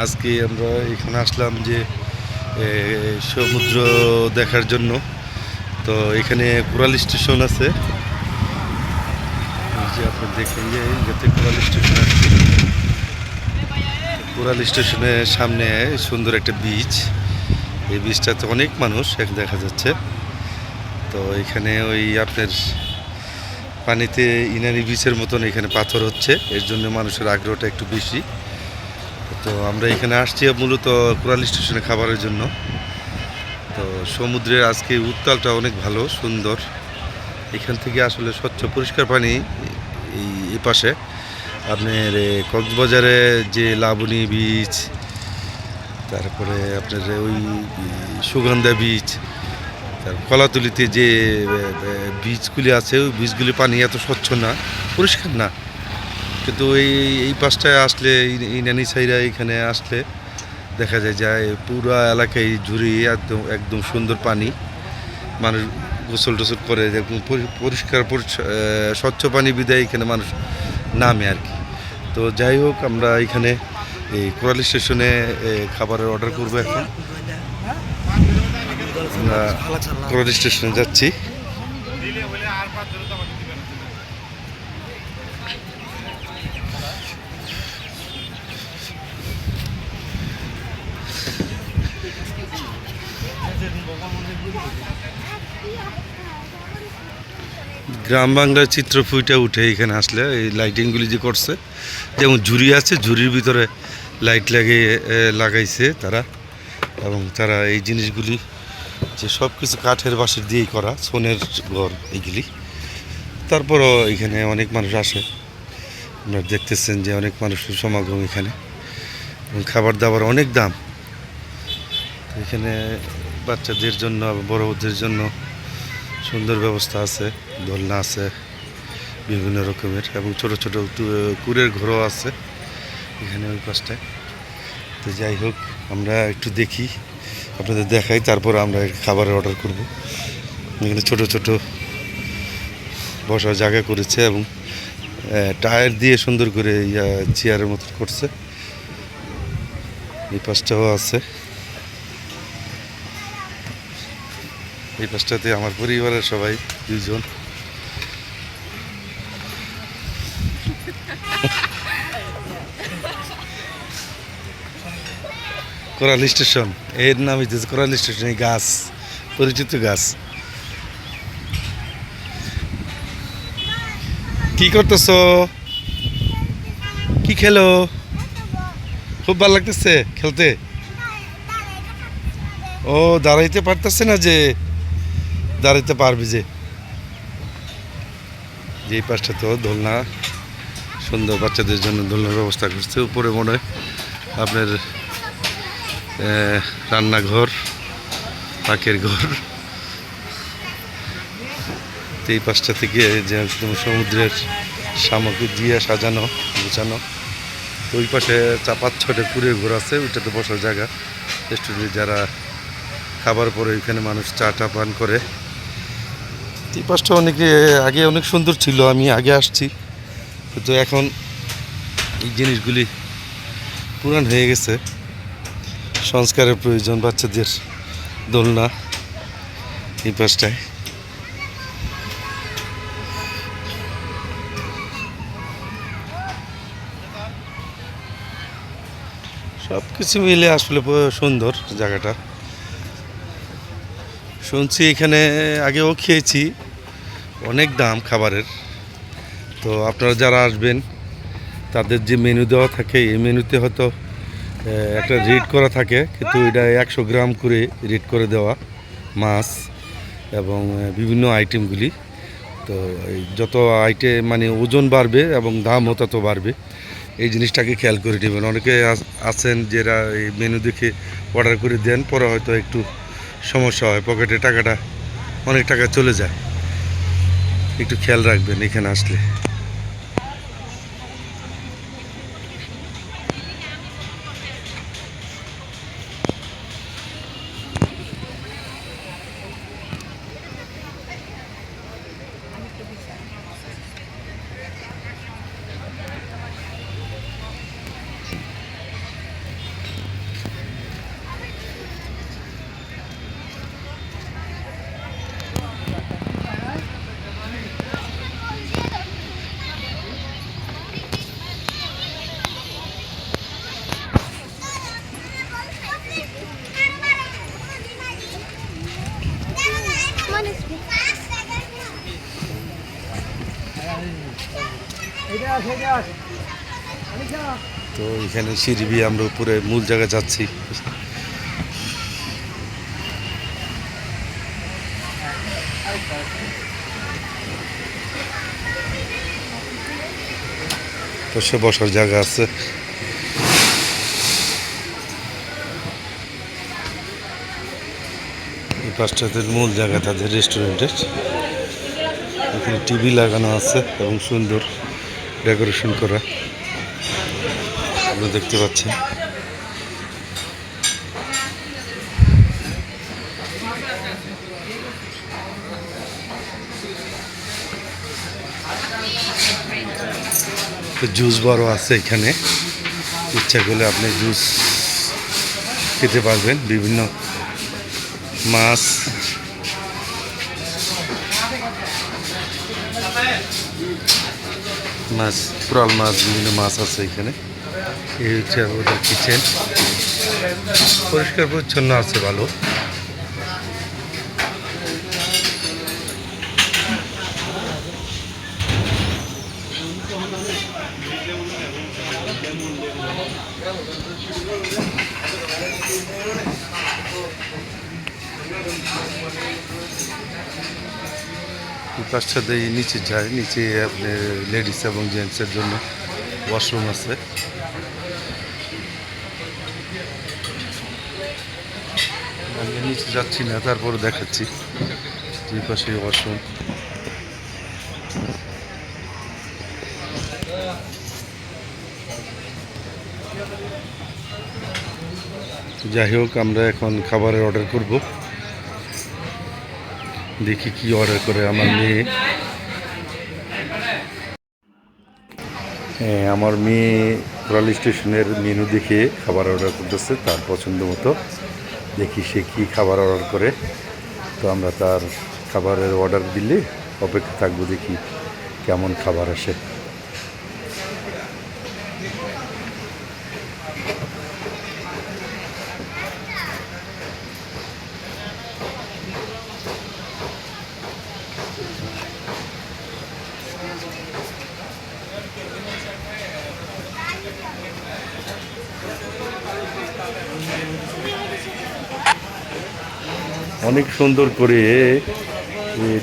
আজকে আমরা এখানে আসলাম যে সমুদ্র দেখার জন্য। তো এখানে কোরাল স্টেশন আছে, যে আপনি দেখেন যে যাতে কোরাল স্টেশন আছে। কোরাল স্টেশনের সামনে সুন্দর একটা বিচ, এই বিচটাতে অনেক মানুষ দেখা যাচ্ছে। তো এখানে ওই আপনার পানিতে ইনানি বিচের মতন এখানে পাথর হচ্ছে, এর জন্য মানুষের আগ্রহটা একটু বেশি। তো আমরা এখানে আসছি মূলত কোরাল স্টেশনে খাবারের জন্য। তো সমুদ্রের আজকে উত্তালটা অনেক ভালো সুন্দর, এখান থেকে আসলে স্বচ্ছ পরিষ্কার পানি। এই পাশে আপনার কক্সবাজারে যে লাবণী বিচ, তারপরে আপনার ওই সুগন্ধা বিচ, তার কলাতলিতে যে বীজগুলি আছে ওই বীজগুলি পানি এত স্বচ্ছ না, পরিষ্কার না। কিন্তু এই পাশটায় আসলে ইনানি সাইরা এখানে আসলে দেখা যায় পুরো এলাকায় ঝুড়ি একদম একদম সুন্দর পানি। মানুষ গোসল টোসল করে একদম পরিষ্কার স্বচ্ছ পানি বিদায় এখানে মানুষ নামে আর কি। তো যাই হোক, আমরা এখানে এই কোরাল স্টেশনে খাবারের অর্ডার করবো। এখন আমরা কোরাল স্টেশনে যাচ্ছি। গ্রাম বাংলার চিত্র ফুটে উঠে এখানে আসলে এই লাইটিংগুলি যে করছে, যেমন ঝুড়ি আছে ঝুড়ির ভিতরে লাইট লাগাইছে তারা, এবং তারা এই জিনিসগুলি যে সব কিছু কাঠের বাঁশের দিয়েই করা, সোনের ঘর এইগুলি। তারপরও এখানে অনেক মানুষ আসে, আপনারা দেখতেছেন যে অনেক মানুষের সমাগম এখানে, এবং খাবার দাবার অনেক দাম এখানে। বাচ্চাদের জন্য বড়দের জন্য সুন্দর ব্যবস্থা আছে, দোলনা আছে বিভিন্ন রকমের, এবং ছোট ছোট কুড়ের ঘরও আছে এখানে ওই পাশটায়। তো যাই হোক, আমরা একটু দেখি, আপনাদের দেখাই, তারপর আমরা খাবারের অর্ডার করব। এখানে ছোট ছোট বসার জায়গা করেছে, এবং টায়ার দিয়ে সুন্দর করে চেয়ারের মতো করছে। এই পাশটাও আছে, এই পাশটাতে আমার পরিবারের সবাই দুইজন। কোরাল স্টেশন, এর নাম হইতেছে কোরাল স্টেশন। এই গাছ পরিচিত গাছ। কি করতেছো? কি খেলো? খুব ভালো লাগতেছে খেলতে? ও, দাঁড়াইতে পারতেছে না, যে দাঁড়াইতে পারবি যে এই পাশটা তো দোলনা, সুন্দর বাচ্চাদের জন্য দোলনার ব্যবস্থা করছে। উপরে মনে হয় আপনার রান্নাঘর, পাকের ঘর। এই পাশটা থেকে যে একদম সমুদ্রের সামগ্রী দিয়ে সাজানো গোছানো। তো ওই পাশে 5-6টা কুড়ের ঘর আছে, ওইটাতে বসার জায়গা। রেস্টুরেন্টে যারা খাবার পরে ওইখানে মানুষ চা টা পান করে। এই পাশটা আগে অনেক সুন্দর ছিল, আমি আগে আসছি, কিন্তু এখন এই জিনিসগুলি পুরান হয়ে গেছে, সংস্কারের প্রয়োজন। বাচ্চাদের দোলনা এই পাশটায়। সব কিছু মিলে আসলে সুন্দর জায়গাটা। শুনছি এখানে আগেও খেয়েছি, অনেক দাম খাবারের। তো আপনারা যারা আসবেন তাদের যে মেনু দেওয়া থাকে, এই মেনুতে হয়তো একটা রেট করা থাকে, কিন্তু এটা 100 গ্রাম করে রেট করে দেওয়া মাছ এবং বিভিন্ন আইটেমগুলি। তো যত আইটেম মানে ওজন বাড়বে এবং দামও তত বাড়বে, এই জিনিসটাকে খেয়াল করে নেবেন। অনেকে আছেন যারা এই মেনু দেখে অর্ডার করে দেন, পরে হয়তো একটু সমস্যা হয়, পকেটে টাকাটা অনেক টাকা চলে যায়। একটু খেয়াল রাখবেন এখানে আসলে। তো এখানে সিঁড়ি দিয়ে আমরা উপরে মূল জায়গায় যাচ্ছি। তো সে বসার জায়গা আছে। এই পাঁচটাদের মূল জায়গা তাদের রেস্টুরেন্টের। এখানে টিভি লাগানো আছে এবং সুন্দর ডেকোরেশন করা আপনি দেখতে পাচ্ছেন। জুস বারও আছে এখানে, ইচ্ছা করলে আপনি জুস খেতে পারবেন। বিভিন্ন মাছ, কোরাল মাছ, বিভিন্ন মাছ আছে এখানে। এই হচ্ছে ওদের কিচেন, পরিষ্কার পরিচ্ছন্ন আছে, ভালো। পাঁচটাতে নিচে যায়, নিচে আপনার লেডিস এবং জেন্টসের জন্য ওয়াশরুম আছে। আমি নিচে যাচ্ছি না, তারপরে দেখাচ্ছি দুই পাশে ওয়াশরুম। যাই হোক, আমরা এখন খাবারের অর্ডার করব। দেখি কি অর্ডার করে আমার মেয়ে। হ্যাঁ, আমার মেয়ে কোরাল স্টেশনের মেনু দেখে খাবার অর্ডার করতেছে তার পছন্দ মতো। দেখি সে কী খাবার অর্ডার করে। তো আমরা তার খাবারের অর্ডার দিলে অপেক্ষা থাকবো, দেখি কেমন খাবার আসে। অনেক সুন্দর করে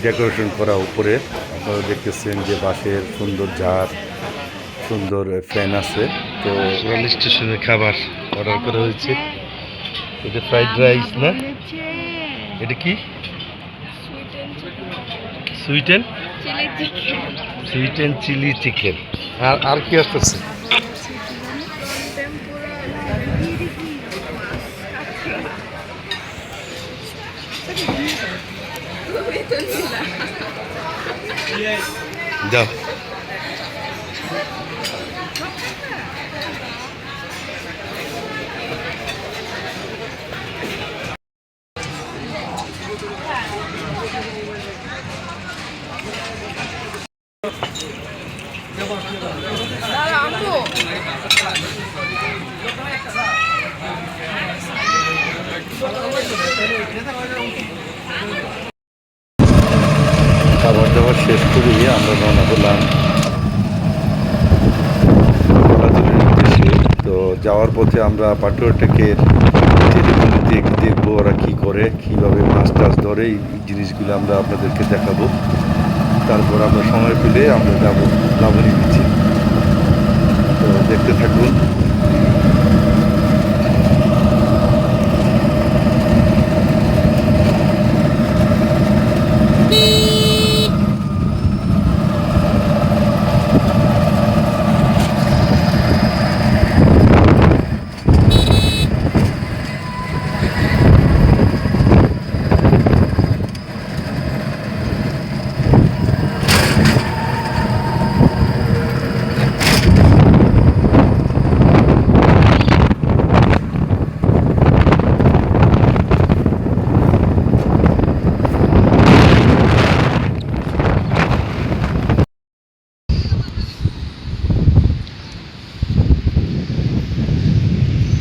ডেকোরেশন করা উপরে। আপনারা দেখতেছেন যে বাঁশের সুন্দর ঝাড়, সুন্দর ফ্যান আছে। তো রেল স্টেশনের খাবার অর্ডার করা হয়েছে। এটা ফ্রাইড রাইস না, এটা কি? Sweet and chilli chicken. আর কি আসতেছে? যাও, খাবার দাবার শেষ করে আমরা রওনা করলাম উদ্দেশ্যে। তো যাওয়ার পথে আমরা পাটুয়াটাকে দেখবো ওরা কী করে, কীভাবে মাছ টাছ ধরে, এই জিনিসগুলো আমরা আপনাদেরকে দেখাবো। তারপর আমরা সময় পেলে আমরা যাবো লাবণী বিচে। তো দেখতে থাকুন।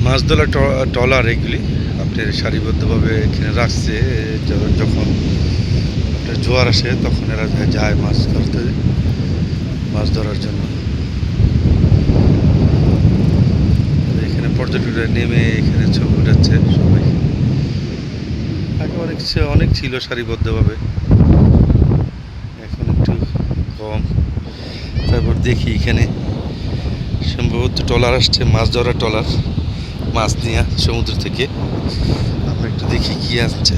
মাছ ধরা ট্রলার এগুলি আপনার সারিবদ্ধভাবে এখানে রাখছে। যখন আপনার জোয়ার আসে তখন এরা যায় মাছ ধরতে, মাছ ধরার জন্য। পর্যটকরা নেমে এখানে ছবি উঠাচ্ছে সবাই। আগে অনেক ছিল সারিবদ্ধভাবে, এখন একটু কম। তারপর দেখি এখানে সম্ভবত ট্রলার আসছে, মাছ ধরার ট্রলার, মাছ নিয়ে সমুদ্র থেকে। আমরা একটু দেখি কি আসছে।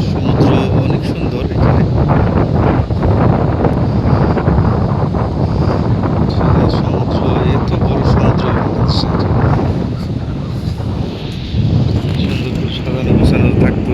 সমুদ্র অনেক সুন্দর এখানে। সমুদ্র, এত বড় সমুদ্র বাংলাদেশের, সুন্দর করে সাজানো গোছানো থাকতো।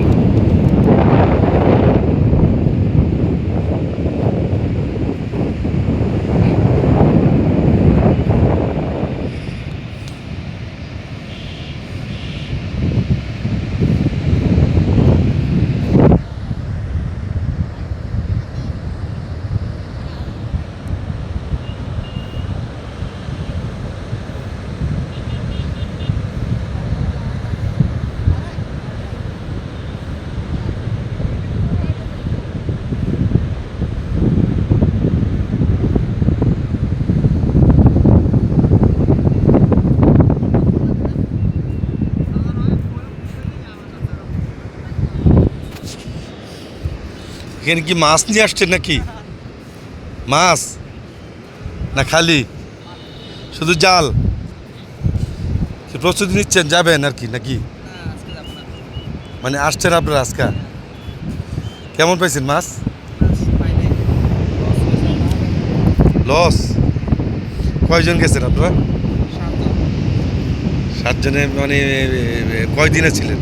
এখানে কি মাছ নিয়ে আসছেন নাকি? মাছ না খালি শুধু জাল? প্রস্তুতি নিচ্ছেন, যাবেন আর কি নাকি? মানে আসছেন আপনারা আজকে? কেমন পাইছেন মাছ? লস? কয়জন গেছেন আপনারা? 7 জনে। মানে কয়দিনে ছিলেন?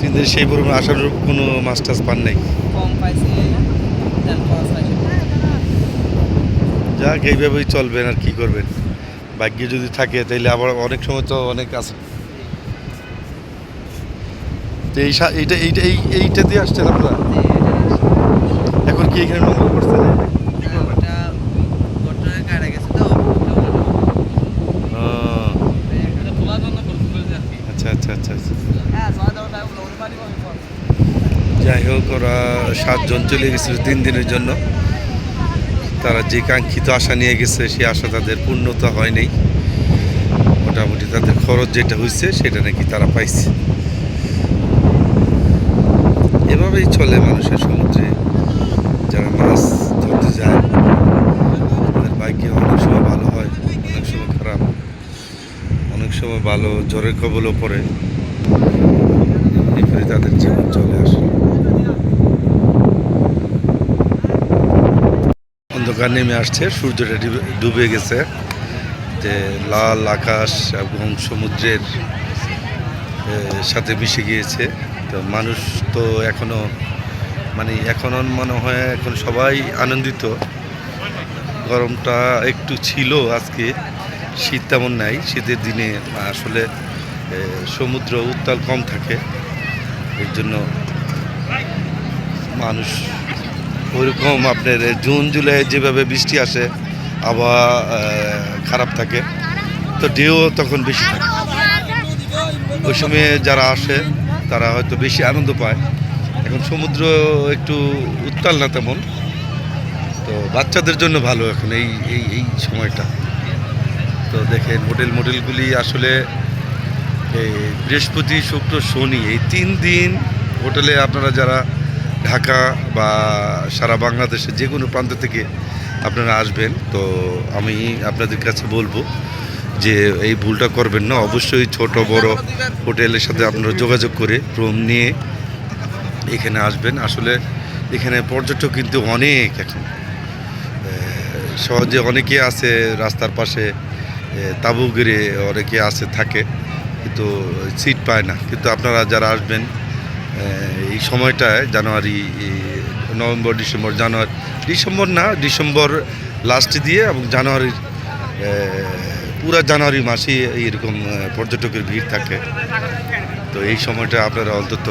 3 দিন। সেই পরিমাণ আসার কোনো মাছ টাছ পান নাই? যাক, এইভাবেই চলবেন আর কি করবেন। ভাগ্যে যদি থাকে তাইলে আবার অনেক সময় তো অনেক আছে। তো এইটা দিয়ে আসছেন আপনারা? এখন কি এখানে নোংরা করছে? আচ্ছা আচ্ছা আচ্ছা আচ্ছা। যাই হোক, ওরা 7 জন চলে গেছিল 3 দিনের জন্য। তারা যে কাঙ্ক্ষিত আশা নিয়ে গেছে, সেই আশা তাদের পূর্ণতা হয় নাই। মোটামুটি তাদের খরচ যেটা হয়েছে সেটা নাকি তারা পাইছে। এভাবেই চলে মানুষের সমুদ্রে যারা মাছ ধরতে যায়। তাদের ভাগ্যে অনেক সময় ভালো হয়, অনেক সময় খারাপ, অনেক সময় ভালো জ্বরের কবলও পড়ে। এরপরে তাদের জীবন চলে আসে। অন্ধকার নেমে আসছে, সূর্যটা ডুবে গেছে। যে লাল আকাশ এবং সমুদ্রের সাথে মিশে গিয়েছে। তো মানুষ তো এখনো মনে হয় এখন সবাই আনন্দিত। গরমটা একটু ছিল আজকে, শীত তেমন নাই। শীতের দিনে আসলে সমুদ্র উত্তাল কম থাকে, এর জন্য মানুষ ওইরকম আপনার জুন জুলাই যেভাবে বৃষ্টি আসে, আবহাওয়া খারাপ থাকে, তো ঢেউ তখন বেশি থাকে। ওই সময়ে যারা আসে তারা হয়তো বেশি আনন্দ পায়। এখন সমুদ্র একটু উত্তাল না তেমন, তো বাচ্চাদের জন্য ভালো এখন এই এই এই সময়টা। তো দেখেন হোটেলগুলি আসলে এই বৃহস্পতি শুক্র শনি এই 3 দিন হোটেলে আপনারা যারা ঢাকা বা সারা বাংলাদেশে যে কোনো প্রান্ত থেকে আপনারা আসবেন, তো আমি আপনাদের কাছে বলবো যে এই ভুলটা করবেন না। অবশ্যই ছোট বড় হোটেলের সাথে আপনারা যোগাযোগ করে রুম নিয়ে এখানে আসবেন। আসলে এখানে পর্যটক কিন্তু অনেক, এখন সহজে অনেকে আছে রাস্তার পাশে তাঁবু গেড়ে অনেকে আছে থাকে, কিন্তু সিট পায় না। কিন্তু আপনারা যারা আসবেন এই সময়টায়, জানুয়ারি, নভেম্বর, ডিসেম্বর না, ডিসেম্বর লাস্টে দিয়ে এবং জানুয়ারির পুরা জানুয়ারি মাসে এইরকম পর্যটকের ভিড় থাকে। তো এই সময়টা আপনারা অন্তত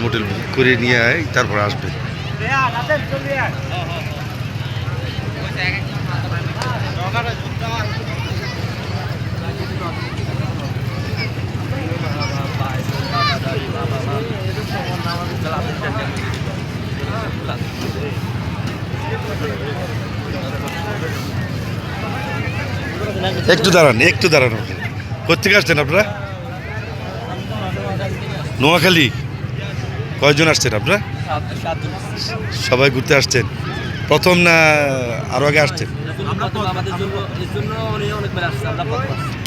হোটেল বুক করে নিয়ে তারপর আসবেন। একটু দাঁড়ান একটু দাঁড়ান। কোথেকে আসছেন আপনারা? নোয়াখালী। কয়জন আসছেন আপনারা? সবাই ঘুরতে আসছেন? প্রথম না আরো আগে আসছেন?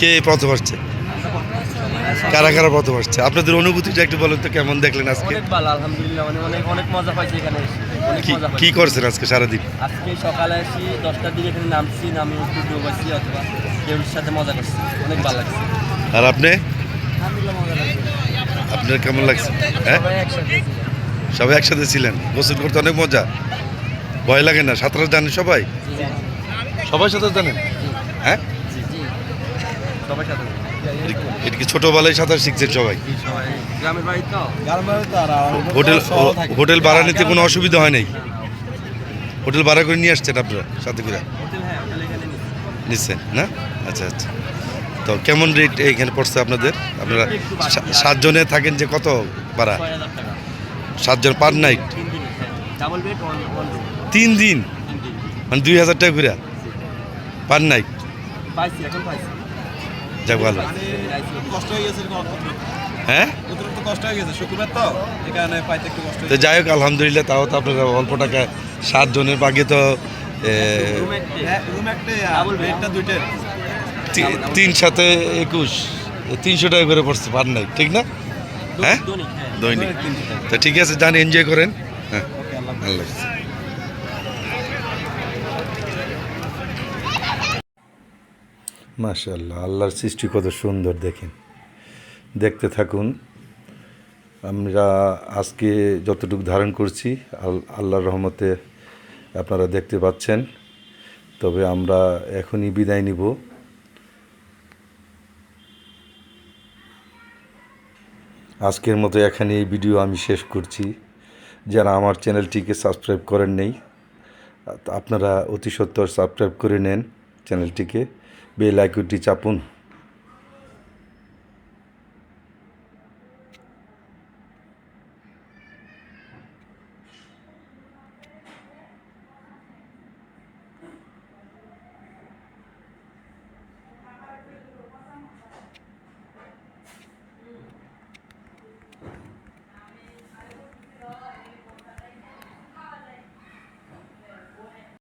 কে প্রথম আসছে? কারা কারা প্রথম আসছে? আপনাদের অনুভূতিটা একটু বলেন তো, কেমন দেখলেন আজকে? অনেক ভালো, আলহামদুলিল্লাহ। অনেক মজা পাইছি এখানে এসে। অনেক মজা কি পাইছি। করছেন আজকে সারাদিন? আজকে সকালে আসি 10টার দিকে এখানে নামছি, নামি একটু ডুবাইছি অথবা কেউর সাথে মজা করছি। অনেক ভালো লাগছে। আর আপনি? আলহামদুলিল্লাহ মজা লাগছে। আপনার কেমন লাগছে? হ্যাঁ, সবাই একসাথে। সবাই একসাথে ছিলেন, গোসল করতে অনেক মজা। ভয় লাগে না? সাঁতার জানেন সবাই? সবাই সাঁতার জানেন? হ্যাঁ, জি জি। সবাই সাথে। এটা কি ছোটবেলায় সাঁতার শিখছেন সবাই? জি সবাই। গ্রামের বাড়ি তো। হোটেল হোটেল ভাড়া নিতে কোনো অসুবিধা হয় নাই? হোটেল ভাড়া করে নিয়ে আসছেন আপনারা সাথে করে? হোটেল, হ্যাঁ হোটেল এখানে নিচ্ছি। নিচ্ছেন না? আচ্ছা আচ্ছা। তো কেমন রেট এইখানে পড়ছে আপনাদের? আপনারা 7 জনে থাকেন, যে কত ভাড়া? 6000 টাকা। 7 জন পার নাইট? 3 দিন, হ্যাঁ। Double bed, one room. 3 দিন 3 দিন। মানে 2000 টাকা করে পার নাইট? পাইছি, এখন পাইছি। যাক ভালো। কষ্ট হয়ে গেছে হ্যাঁ, অতিরিক্ত কষ্ট হয়ে গেছে শুক্রবার তো এখানে পাইতে একটু কষ্ট তো যাই হোক আলহামদুলিল্লাহ, তাও তো আপনারা অল্প টাকায় 7 জনের বাগে তো রুম একটা। রুম একটা Double bed। বেডটা দুইটা 3 সাথে 21 300 টাকা করে পড়ছে পার নাইট, ঠিক না? হ্যাঁ, দৈনিক, হ্যাঁ। দৈনিক। তো ঠিক আছে, যান এনজয় করেন। হ্যাঁ, আল্লাহ হাফেজ। মাশাআল্লাহ, আল্লাহর সৃষ্টি কত সুন্দর দেখেন। দেখতে থাকুন। আমরা আজকে যতটুকু ধারণ করছি আল্লাহর রহমতে আপনারা দেখতে পাচ্ছেন। তবে আমরা এখনই বিদায় নিব। আজকের মতো এখানে এই ভিডিও আমি শেষ করছি। যারা আমার চ্যানেলটিকে সাবস্ক্রাইব করেন নেই, আপনারা অতি সত্বর সাবস্ক্রাইব করে নেন চ্যানেলটিকে, বেল আইকনটি চাপুন।